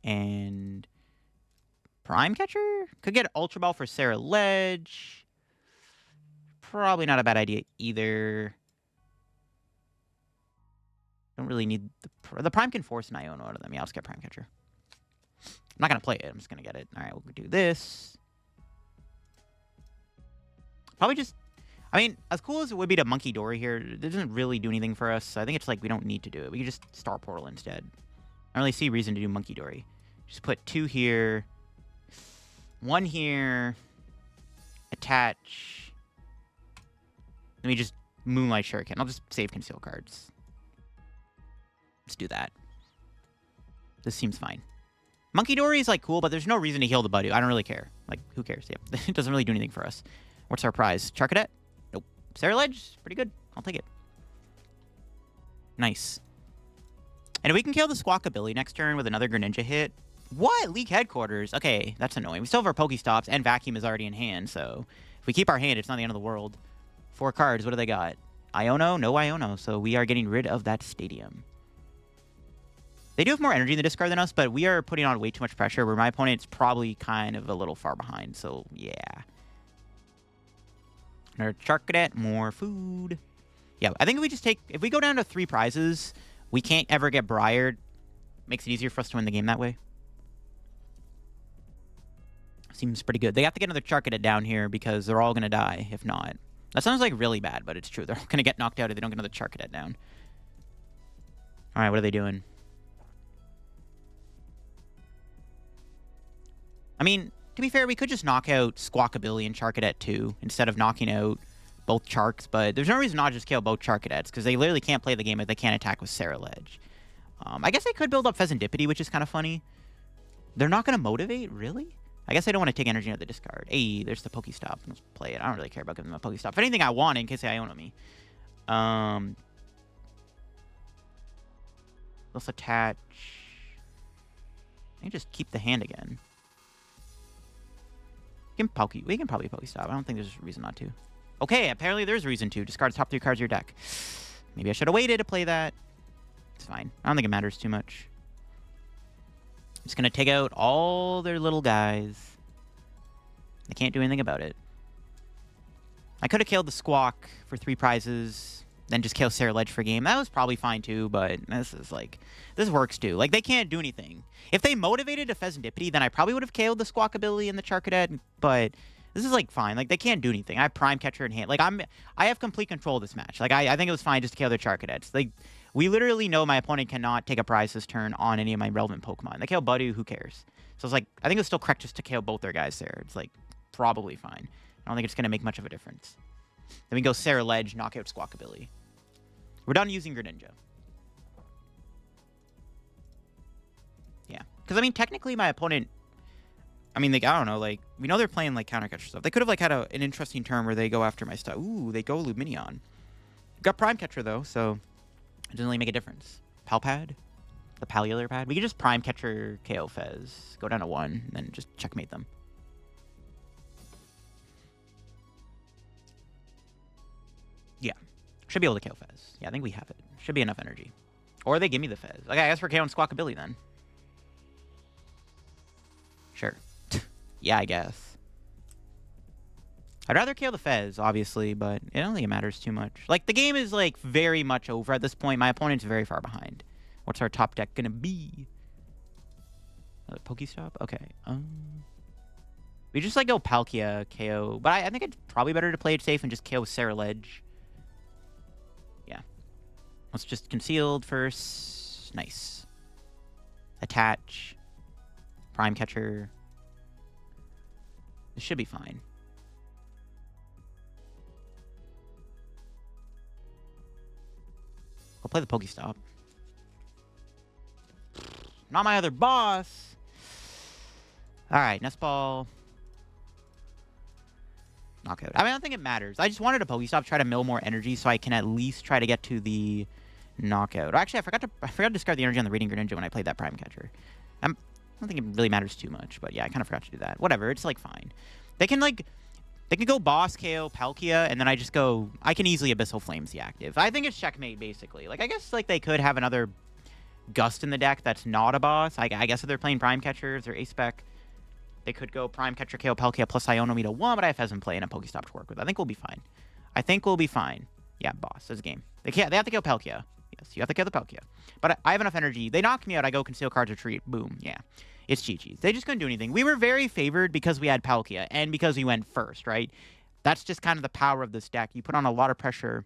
and Prime Catcher. Could get Ultra Ball for Ceruledge. Probably not a bad idea either. Don't really need the Prime can force an Iono out of them. Yeah, let's get Prime Catcher. I'm not going to play it. I'm just going to get it. All right, we'll do this. Probably just... I mean, as cool as it would be to Munkidori here, it doesn't really do anything for us. I think it's like we don't need to do it. We can just Star Portal instead. I don't really see a reason to do Munkidori. Just put 2 here. 1 here. Attach. Let me just Moonlight Shuriken. I'll just save Conceal cards. Let's do that. This seems fine. Munkidori is, like, cool, but there's no reason to heal the Budew. I don't really care. Like, who cares? Yep. It doesn't really do anything for us. What's our prize? Charcadet? Nope. Ceruledge? Pretty good. I'll take it. Nice. And if we can kill the Squawkabilly next turn with another Greninja hit... What? League Headquarters? Okay, that's annoying. We still have our Pokestops, and Vacuum is already in hand, so... If we keep our hand, it's not the end of the world. 4 cards. What do they got? Iono? No Iono. So we are getting rid of that stadium. They do have more energy in the discard than us, but we are putting on way too much pressure, where my opponent's probably kind of a little far behind, so yeah. Another Charcadet, more food. Yeah, I think if we just take... If we go down to 3 prizes, we can't ever get Briar. Makes it easier for us to win the game that way. Seems pretty good. They have to get another Charcadet down here because they're all going to die if not. That sounds like really bad, but it's true. They're all going to get knocked out if they don't get another Charcadet down. All right, what are they doing? I mean, to be fair, we could just knock out Squawkabilly and Charcadet too, instead of knocking out both Charks, but there's no reason not to just kill both Charcadets, because they literally can't play the game if they can't attack with Ceruledge. I guess I could build up Fezandipiti, which is kind of funny. They're not going to motivate? Really? I guess I don't want to take energy out of the discard. Hey, there's the Pokestop. Let's play it. I don't really care about giving them a Pokestop. If anything, I want it in case they Iono me. Let's attach... I can just keep the hand again. We can probably Pokestop. I don't think there's a reason not to. Okay, apparently there's a reason to. Discard the top 3 cards of your deck. Maybe I should have waited to play that. It's fine. I don't think it matters too much. I'm just going to take out all their little guys. They can't do anything about it. I could have killed the Squawk for 3 prizes. then just KO Ceruledge for game. That was probably fine too, but this works too. Like, they can't do anything. If they motivated a Fezandipiti, then I probably would have KO'd the Squawkabilly and the Charcadet, but this is, like, fine. Like, they can't do anything. I have Prime Catcher in hand. Like, I have complete control of this match. Like, I think it was fine just to KO their Charcadets. Like, we literally know my opponent cannot take a prize this turn on any of my relevant Pokemon. They KO Budew, who cares? So it's like, I think it was still correct just to KO both their guys there. It's, like, probably fine. I don't think it's going to make much of a difference. Then we go Ceruledge, knock out Squawkabilly. We're done using Greninja. Yeah. Because, I mean, technically my opponent... I mean, like, I don't know, like, we know they're playing, like, counter catcher stuff. They could have, like, had an interesting turn where they go after my stuff. Ooh, they go Lumineon. Got Prime Catcher, though, so it doesn't really make a difference. Pal Pad? The Pallialar Pad? We can just Prime Catcher KO Fez. Go down to 1, and then just checkmate them. Yeah. Should be able to KO Fez. Yeah, I think we have it. Should be enough energy. Or they give me the Fez. Okay, I guess we're KOing Squawkabilly, then. Sure. Yeah, I guess. I'd rather KO the Fez, obviously, but I don't think it matters too much. Like, the game is, like, very much over at this point. My opponent's very far behind. What's our top deck gonna be? Another PokéStop? Okay. We just, like, go Palkia, KO. But I think it's probably better to play it safe and just KO Ceruledge. Yeah. Let's just Concealed first. Nice. Attach. Prime Catcher. This should be fine. I'll play the PokéStop. Not my other boss. Alright, Nest Ball. Knockout. I mean, I don't think it matters. I just wanted a PokéStop, try to mill more energy so I can at least try to get to the knockout. Actually, I forgot to discard the energy on the Radiant Greninja when I played that Prime Catcher. I don't think it really matters too much, but yeah, I kind of forgot to do that. Whatever, it's, like, fine. They can go boss KO Palkia, and then I just go... I can easily Abyssal Flames the active. I think it's checkmate, basically. Like, I guess, like, they could have another Gust in the deck that's not a boss. I guess if they're playing Prime Catchers or A-Spec, they could go Prime Catcher KO Palkia plus Iono to 1, but I have Pheasant play and a PokéStop to work with. I think we'll be fine. I think we'll be fine. Yeah, boss. This game. They have to kill Palkia. Yes, you have to kill the Palkia. But I have enough energy. They knock me out. I go Conceal Cards, Retreat. Boom. Yeah. It's GG's. They just couldn't do anything. We were very favored because we had Palkia and because we went first, right? That's just kind of the power of this deck. You put on a lot of pressure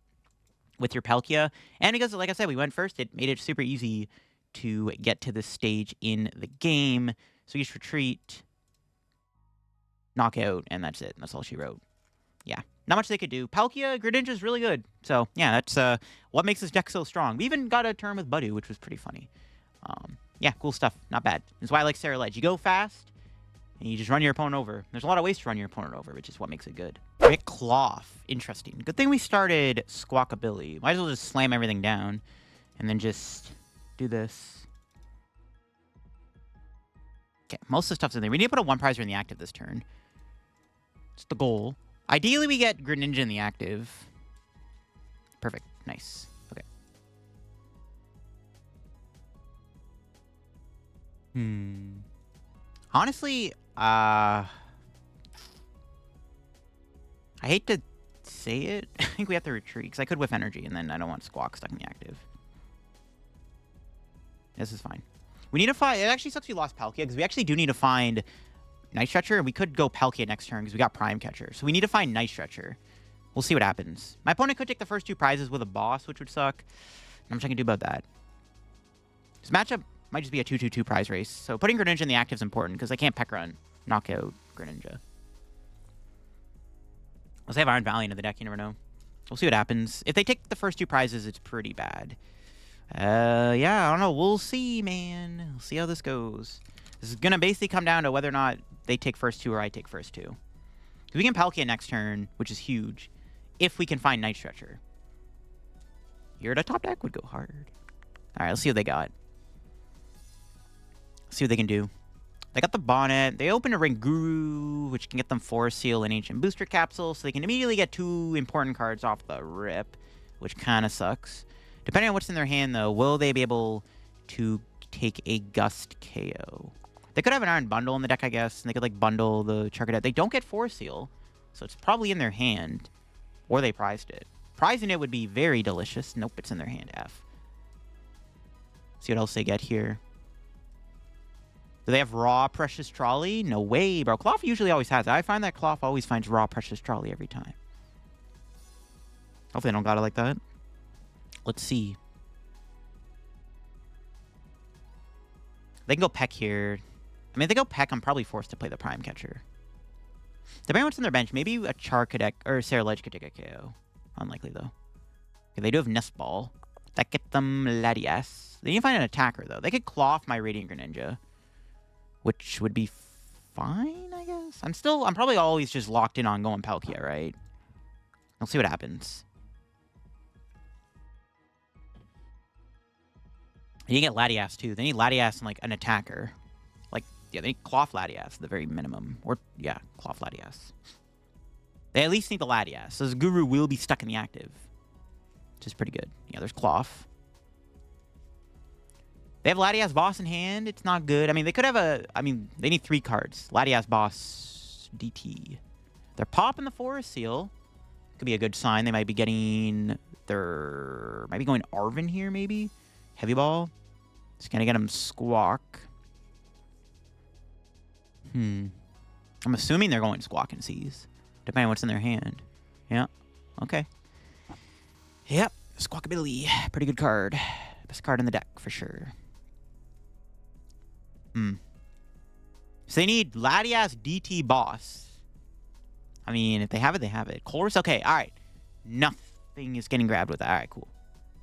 with your Palkia. And because, like I said, we went first, it made it super easy to get to this stage in the game. So you just retreat, knockout, and that's it. That's all she wrote. Yeah. Not much they could do. Palkia, Greninja is really good. So, yeah, that's what makes this deck so strong. We even got a turn with Budew, which was pretty funny. Yeah, cool stuff. Not bad. That's why I like Ceruledge. You go fast, and you just run your opponent over. There's a lot of ways to run your opponent over, which is what makes it good. Rick Cloth. Interesting. Good thing we started Squawkabilly. Might as well just slam everything down, and then just do this. Okay, most of the stuff's in there. We need to put a 1-prizer in the active this turn. It's the goal. Ideally, we get Greninja in the active. Perfect. Nice. Okay. Honestly, I hate to say it. I think we have to retreat, because I could whiff energy, and then I don't want Squawk stuck in the active. This is fine. We need to find... It actually sucks we lost Palkia, because we actually do need to find Night Stretcher, and we could go Palkia next turn, because we got Prime Catcher. So we need to find Night Stretcher. We'll see what happens. My opponent could take the first 2 prizes with a boss, which would suck. Not much I can do about that. This matchup might just be a 2-2-2 prize race. So putting Greninja in the active is important, because I can't Peck Run, knock out Greninja. Let's have Iron Valiant in the deck, you never know. We'll see what happens. If they take the first 2 prizes, it's pretty bad. Yeah, I don't know. We'll see, man. We'll see how this goes. This is going to basically come down to whether or not they take first 2 or I take first 2. Because we can Palkia next turn, which is huge, if we can find Night Stretcher. Irida top deck would go hard. All right, let's see what they got. See what they can do. They got the Bonnet. They open a Ring Guru, which can get them Forest Seal and Ancient Booster Capsule, so they can immediately get 2 important cards off the rip, which kind of sucks. Depending on what's in their hand, though, will they be able to take a Gust KO? They could have an Iron Bundle in the deck, I guess, and they could, like, bundle the Charcadet. They don't get Forest Seal, so it's probably in their hand, or they prized it. Prizing it would be very delicious. Nope, it's in their hand. F. See what else they get here. Do they have raw Precious Trolley? No way, bro. Cloth usually always has it. I find that Cloth always finds raw Precious Trolley every time. Hopefully they don't got it like that. Let's see. They can go Peck here. I mean, if they go Peck, I'm probably forced to play the Prime Catcher. Depending on what's on their bench, maybe a Charcadet or Ceruledge could take a KO. Unlikely, though. Okay, they do have Nest Ball. That get them Latias. They need to find an attacker, though. They could Cloth my Radiant Greninja, which would be fine, I guess. I'm probably always just locked in on going Palkia, right? We'll see what happens. You can get Latias, too. They need Latias and, like, an attacker. Like, yeah, they need Cloth Latias at the very minimum. Or, yeah, Cloth Latias. They at least need the Latias. So this Guru will be stuck in the active, which is pretty good. Yeah, there's Cloth. They have Latias Boss in hand. It's not good. I mean, they could have a... I mean, they need 3 cards. Latias Boss DT. They're popping the Forest Seal. Could be a good sign. They might be getting... Might be going Arven here, maybe? Heavy Ball. Just gonna get him Squawk. I'm assuming they're going Squawk and Seize, depending on what's in their hand. Yeah. Okay. Yep. Squawkabilly. Pretty good card. Best card in the deck, for sure. So they need Latias DT Boss. I mean, if they have it, they have it. Colress? Okay, alright. Nothing is getting grabbed with that. Alright, cool.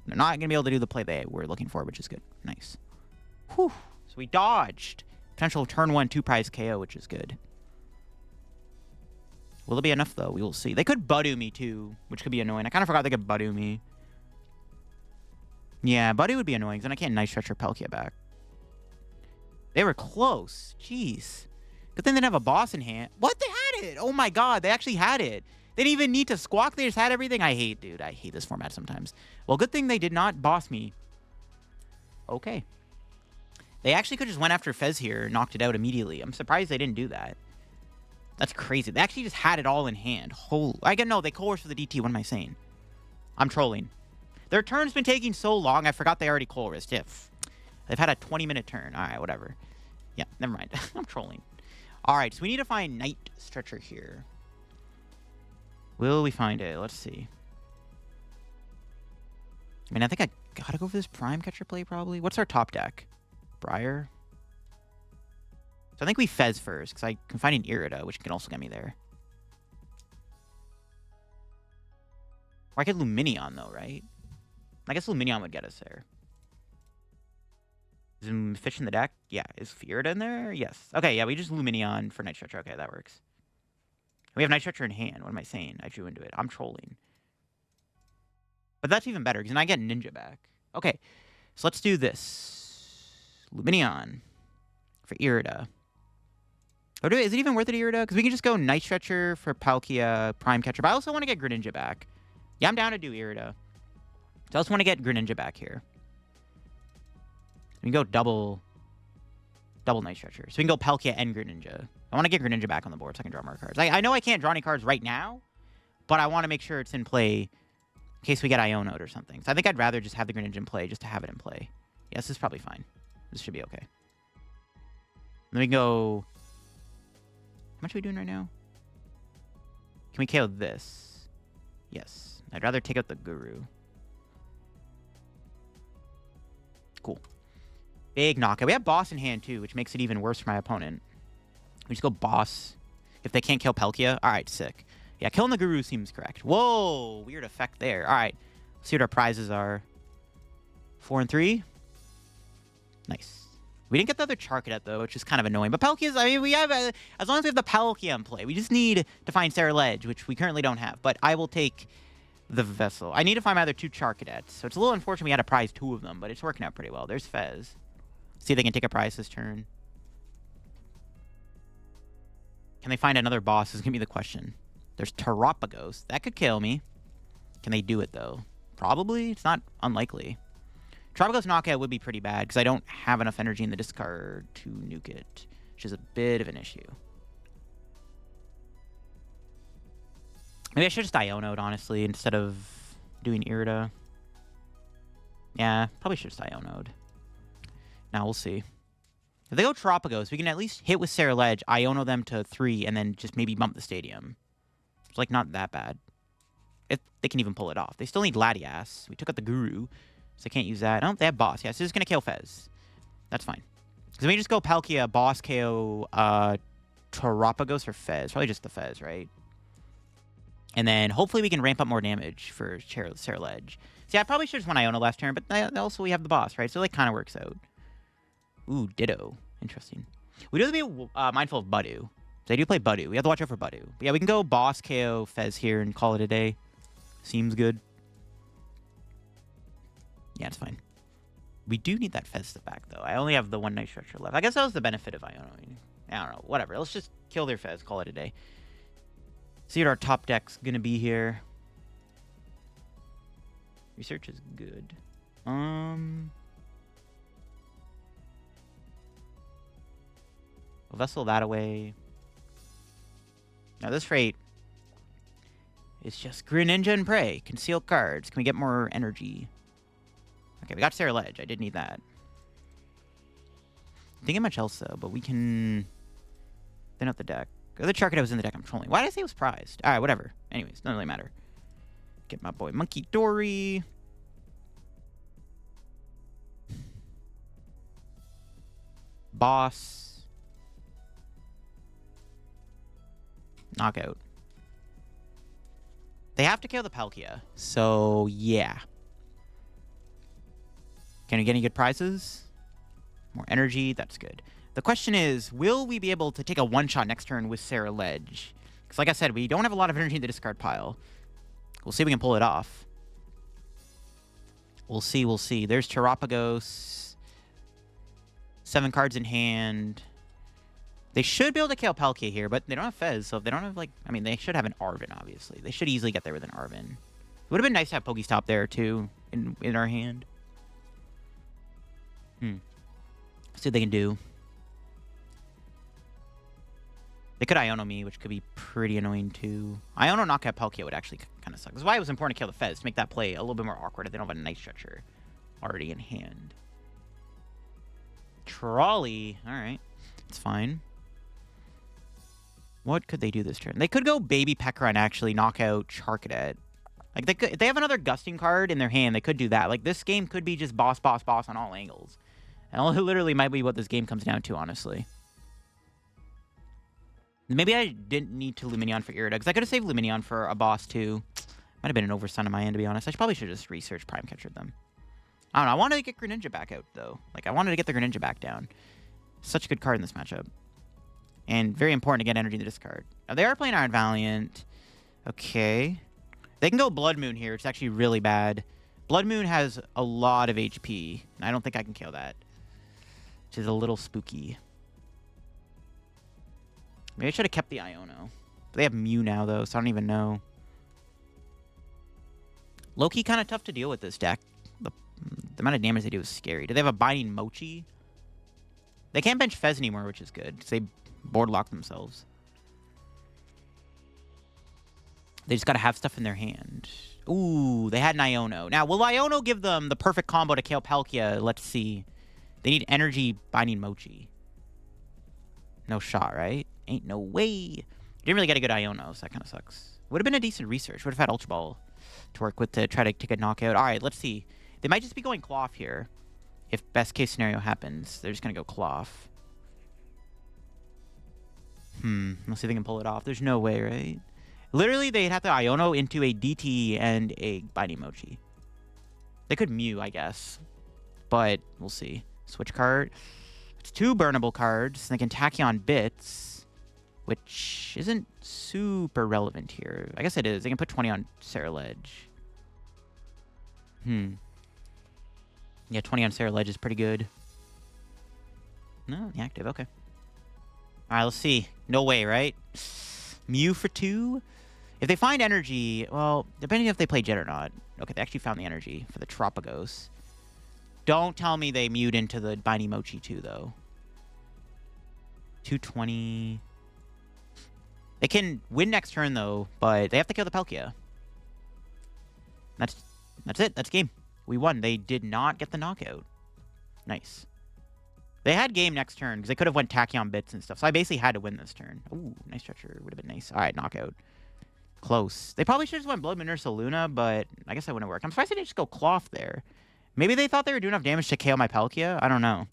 They're not going to be able to do the play they were looking for, which is good. Nice. Whew. So we dodged. Potential turn 1 2-prize KO, which is good. Will it be enough, though? We will see. They could Budew me, too, which could be annoying. I kind of forgot they could Budew me. Yeah, Budew would be annoying, because then I can't Night Stretcher Palkia back. They were close. Jeez. Good thing they didn't have a boss in hand. What? They had it! Oh my god, they actually had it. They didn't even need to Squawk. They just had everything. I hate this format sometimes. Well, good thing they did not boss me. Okay. They actually could just went after Fez here and knocked it out immediately. I'm surprised they didn't do that. That's crazy. They actually just had it all in hand. Holy... No, they coerced for the DT. What am I saying? I'm trolling. Their turn's been taking so long, I forgot they already coerced. If they've had a 20-minute turn. All right, whatever. Yeah, never mind. I'm trolling. All right, so we need to find Night Stretcher here. Will we find it? Let's see. I mean, I think I gotta go for this Prime Catcher play, probably. What's our top deck? Briar? So I think we Fez first, because I can find an Irida, which can also get me there. Or I could Lumineon, though, right? I guess Lumineon would get us there. Is Fish in the deck? Yeah. Is Irida in there? Yes. Okay, yeah, we just Lumineon for Night Stretcher. Okay, that works. We have Night Stretcher in hand. What am I saying? I drew into it. I'm trolling. But that's even better, because then I get Ninja back. Okay, so let's do this. Lumineon for Irida. Or is it even worth it, Irida? Because we can just go Night Stretcher for Palkia, Prime Catcher. But I also want to get Greninja back. Yeah, I'm down to do Irida. So I also want to get Greninja back here. We can go double Night Stretcher. So we can go Palkia and Greninja. I want to get Greninja back on the board so I can draw more cards. I know I can't draw any cards right now, but I want to make sure it's in play in case we get Iono'd or something. So I think I'd rather just have the Greninja in play just to have it in play. Yes, this is probably fine. This should be okay. Then we can go... How much are we doing right now? Can we KO this? Yes. I'd rather take out the Guru. Cool. Big knockout. We have Boss in hand, too, which makes it even worse for my opponent. We just go Boss. If they can't kill Palkia. All right, sick. Yeah, killing the Guru seems correct. Whoa, weird effect there. All right, let's see what our prizes are. 4 and 3. Nice. We didn't get the other Charcadet, though, which is kind of annoying. But Palkia's, I mean, we have, as long as we have the Palkia in play, we just need to find Ceruledge, which we currently don't have. But I will take the Vessel. I need to find my other 2 Charcadets. So it's a little unfortunate we had to prize 2 of them, but it's working out pretty well. There's Fez. See if they can take a prize this turn. Can they find another boss is going to be the question. There's Terapagos. That could kill me. Can they do it, though? Probably. It's not unlikely. Terapagos knockout would be pretty bad because I don't have enough energy in the discard to nuke it, which is a bit of an issue. Maybe I should just Iono'd, honestly, instead of doing Irida. Yeah, probably should have Iono'd. Now we'll see. If they go Tropicos, we can at least hit with Ceruledge, Iono them to 3, and then just maybe bump the stadium. It's like not that bad. If they can even pull it off. They still need Latias. We took out the Guru, so they can't use that. Oh, they have Boss. Yeah, so this is going to kill Fez. That's fine. Because we just go Palkia, Boss, KO, Tropicos, or Fez. Probably just the Fez, right? And then hopefully we can ramp up more damage for Ceruledge. See, I probably should have just won Iono last turn, but also we have the Boss, right? So it like, kind of works out. Ooh, Ditto. Interesting. We do have to be mindful of Budew. They do play Budew. We have to watch out for Budew. But yeah, we can go Boss, KO, Fez here and call it a day. Seems good. Yeah, it's fine. We do need that Fez back, though. I only have the one Night Stretcher left. I guess that was the benefit of Iono. I don't know. Whatever. Let's just kill their Fez. Call it a day. See what our top deck's going to be here. Research is good. We'll Vessel that away. Now this rate is just Greninja and Prey. Concealed cards. Can we get more energy? Okay, we got Ceruledge. I did need that. Didn't get much else, though, but we can thin out the deck. The other Charcadet was in the deck I'm trolling. Why did I say it was prized? Alright, whatever. Anyways, doesn't really matter. Get my boy Munkidori. Boss. Knockout. They have to kill the Palkia. So, yeah. Can we get any good prizes? More energy. That's good. The question is, will we be able to take a one-shot next turn with Ceruledge? Because like I said, we don't have a lot of energy in the discard pile. We'll see if we can pull it off. We'll see, we'll see. There's Tropicos. 7 cards in hand. They should be able to kill Palkia here, but they don't have Fez, so if they don't have, like... I mean, they should have an Arven, obviously. They should easily get there with an Arven. It would have been nice to have PokéStop there, too, in our hand. See what they can do. They could Iono me, which could be pretty annoying, too. Iono knockout Palkia would actually kind of suck. That's why it was important to kill the Fez, to make that play a little bit more awkward if they don't have a Night Stretcher already in hand. Trolley. Alright. It's fine. What could they do this turn? They could go Baby Pekka and actually knock out Charcadet. Like, they could, if they have another Gusting card in their hand, they could do that. Like, this game could be just boss, boss, boss on all angles. And it literally might be what this game comes down to, honestly. Maybe I didn't need to Lumineon for Irida, because I could have saved Lumineon for a boss, too. Might have been an overstun on my end, to be honest. I probably should have just researched Prime Catcher them. I don't know. I wanted to get Greninja back out, though. Like, I wanted to get the Greninja back down. Such a good card in this matchup. And very important to get energy in the discard. Now, they are playing Iron Valiant. Okay. They can go Blood Moon here. It's actually really bad. Blood Moon has a lot of HP. And I don't think I can kill that. Which is a little spooky. Maybe I should have kept the Iono. They have Mew now, though, so I don't even know. Low-key kind of tough to deal with this deck. The amount of damage they do is scary. Do they have a Binding Mochi? They can't bench Fez anymore, which is good, because they board lock themselves. They just got to have stuff in their hand. Ooh, they had an Iono. Now, will Iono give them the perfect combo to kill Palkia? Let's see. They need Energy Binding Mochi. No shot, right? Ain't no way. Didn't really get a good Iono, so that kind of sucks. Would have been a decent research. Would have had Ultra Ball to work with to try to take a knockout. All right, let's see. They might just be going Cloth here. If best case scenario happens, they're just going to go Cloth. Let's see if they can pull it off. There's no way, right? Literally, they'd have to Iono into a DT and a Binding Mochi. They could Mew, I guess. But we'll see. Switch card. It's 2 burnable cards. And they can Tachyon Bits, which isn't super relevant here. I guess it is. They can put 20 on Ceruledge. Yeah, 20 on Ceruledge is pretty good. No, inactive. Okay. All right, let's see. No way, right? Mew for 2. If they find energy, well, depending if they play Jet or not. Okay, they actually found the energy for the Tropicos. Don't tell me they mewed into the Binding Mochi too, though. 220. They can win next turn, though, but they have to kill the Palkia. That's That's it. That's game. We won. They did not get the knockout. Nice. They had game next turn because they could have went Tachyon Bits and stuff. So I basically had to win this turn. Ooh, Night Stretcher would have been nice. All right, knockout. Close. They probably should have just went Blood Moon Ursa Luna, but I guess that wouldn't work. I'm surprised they didn't just go Cloth there. Maybe they thought they were doing enough damage to KO my Palkia. I don't know.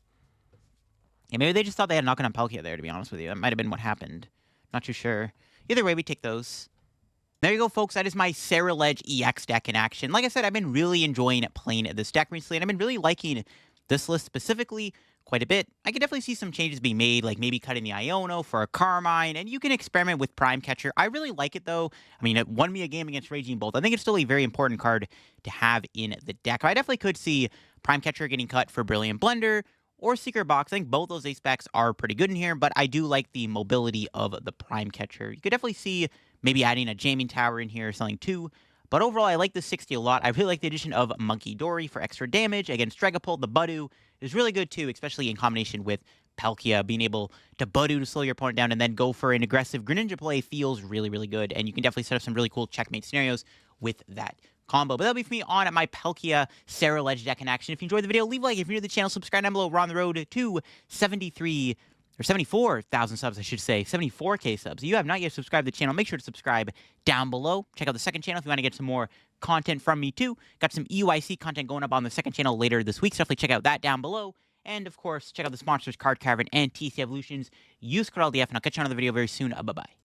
Yeah, maybe they just thought they had knocking on Palkia there, to be honest with you. That might have been what happened. Not too sure. Either way, we take those. There you go, folks. That is my Ceruledge EX deck in action. Like I said, I've been really enjoying playing this deck recently, and I've been really liking this list specifically quite a bit. I could definitely see some changes being made, like maybe cutting the Iono for a Carmine, and you can experiment with Prime Catcher. I really like it, though. I mean, it won me a game against Raging Bolt. I think it's still a very important card to have in the deck. I definitely could see Prime Catcher getting cut for Brilliant Blender or Secret Box. I think both those ace-specs are pretty good in here, but I do like the mobility of the Prime Catcher. You could definitely see maybe adding a Jamming Tower in here or something too. But overall, I like the 60 a lot. I really like the addition of Munkidori for extra damage against Dragapult. The Budew is really good too, especially in combination with Palkia. Being able to Budew to slow your opponent down and then go for an aggressive Greninja play feels really, really good. And you can definitely set up some really cool checkmate scenarios with that combo. But that'll be for me on my Palkia Ceruledge deck in action. If you enjoyed the video, leave a like. If you're new to the channel, subscribe down below. We're on the road to 74,000 subs, I should say. 74K subs. If you have not yet subscribed to the channel, make sure to subscribe down below. Check out the second channel if you want to get some more content from me too. Got some EUIC content going up on the second channel later this week, so definitely check out that down below. And of course, check out the sponsors, Card Caravan and TC Evolutions. Use code LDF, and I'll catch you on another video very soon. Bye-bye.